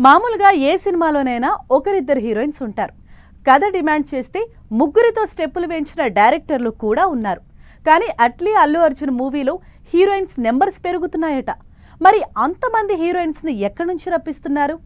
మామూలుగా ఏ సినిమాలోనైనా ఒకరిద్దరు హీరోయిన్స్ ఉంటారు. కథ డిమాండ్ చేస్తే ముగ్గురితో స్టెప్పులు వేయించిన డైరెక్టర్లు కూడా ఉన్నారు. కానీ అట్లీ అల్లు అర్జున్ మూవీలో హీరోయిన్స్ నెంబర్స్ పెరుగుతున్నాయట. మరి అంతమంది హీరోయిన్స్ ని ఎక్కడి నుంచి రప్పిస్తున్నారు?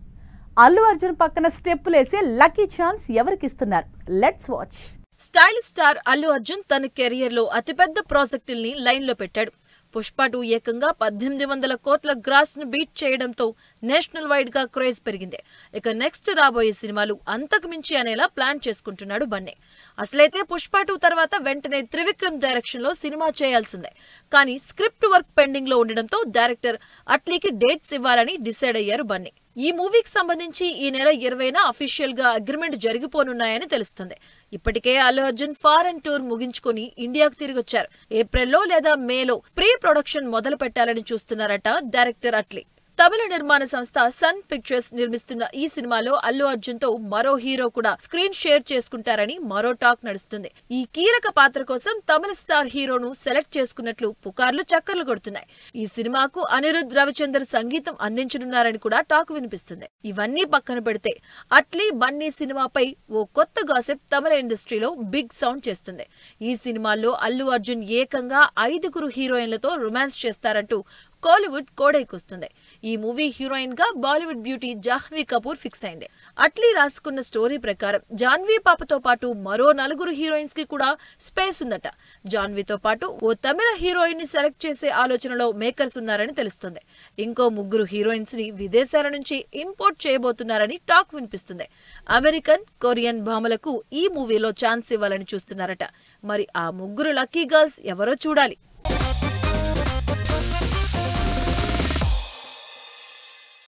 అల్లు అర్జున్ పక్కన స్టెప్పులేసే లక్కీ ఛాన్స్ ఎవరికి ఇస్తున్నారు? Let's watch. Stylish star Allu Arjun తన కెరియర్ లో అతిపెద్ద ప్రాజెక్టుల్ని లైన్ లో పెట్టాడు. పుష్ప 2 ఏకంగా 1800 కోట్ల గ్రాస్ ను బీట్ చేయడంతో నేషనల్ వైడ్ గా క్రేజ్ పెరిగింది. ఇక నెక్స్ట్ రాబోయే సినిమాలు అంతకు మించి అనేలా ప్లాన్ చేసుకుంటున్నాడు బన్నీ. అసలైతే పుష్ప 2 తర్వాత వెంటనే త్రివిక్రమ్ డైరెక్షన్ లో సినిమా చేయాల్సిందే. కానీ స్క్రిప్ట్ వర్క్ పెండింగ్ లో ఉండడంతో డైరెక్టర్ అట్లీకి డేట్స్ ఇవ్వాలని డిసైడ్ అయ్యారు బన్నీ. ఈ మూవీకి సంబంధించి ఈ నెల 20న అఫీషియల్ గా అగ్రిమెంట్ జరిగిపోనున్నాయని తెలుస్తుంది. ఇప్పటికే అల్లు అర్జున్ ఫారెన్ టూర్ ముగించుకుని ఇండియాకు తిరిగొచ్చారు. ఏప్రిల్లో లేదా మేలో ప్రీ ప్రొడక్షన్ మొదలు పెట్టాలని చూస్తున్నారట డైరెక్టర్ అట్లీ. తమిళ నిర్మాణ సంస్థ సన్ పిక్చర్స్ నిర్మిస్తున్న ఈ సినిమాలో అల్లు అర్జున్ తో మరో హీరో కూడా స్క్రీన్ షేర్ చేసుకుంటారని మరో టాక్ నడుస్తుంది. ఈ కీలక పాత్ర కోసం తమిళ స్టార్ హీరోను సెలెక్ట్ చేసుకున్నట్లు పుకార్లు చక్కర్లు కొడుతున్నాయి. ఈ సినిమాకు అనిరుద్ రవిచందర్ సంగీతం అందించనున్నారని కూడా టాక్ వినిపిస్తుంది. ఇవన్నీ పక్కన పెడితే అట్లీ బన్నీ సినిమాపై ఓ కొత్త గాసిప్ తమిళ ఇండస్ట్రీలో బిగ్ సౌండ్ చేస్తుంది. ఈ సినిమాల్లో అల్లు అర్జున్ ఏకంగా 5 హీరోయిన్లతో రొమాన్స్ చేస్తారంటూ కోలీవుడ్ కోడైకొస్తుంది. ఈ మూవీ హీరోయిన్ గా బాలీవుడ్ బ్యూటీ జాహ్నవి కపూర్ ఫిక్స్ అయింది. అట్లీ రాసుకున్న స్టోరీ ప్రకారం జాహ్నవి పాపతో పాటు మరో 4 హీరోయిన్స్ కి కూడా స్పేస్ ఉందట. జాహ్నవితో పాటు ఓ తమిళ హీరోయిన్ ని సెలెక్ట్ చేసే ఆలోచనలో మేకర్స్ ఉన్నారని తెలుస్తుంది. ఇంకో 3 హీరోయిన్స్ ని విదేశాల నుంచి ఇంపోర్ట్ చేయబోతున్నారని టాక్ వినిపిస్తుంది. అమెరికన్, కొరియన్ భామలకు ఈ మూవీలో ఛాన్స్ ఇవ్వాలని చూస్తున్నారట. మరి ఆ 3 లక్కీ గర్ల్స్ ఎవరో చూడాలి.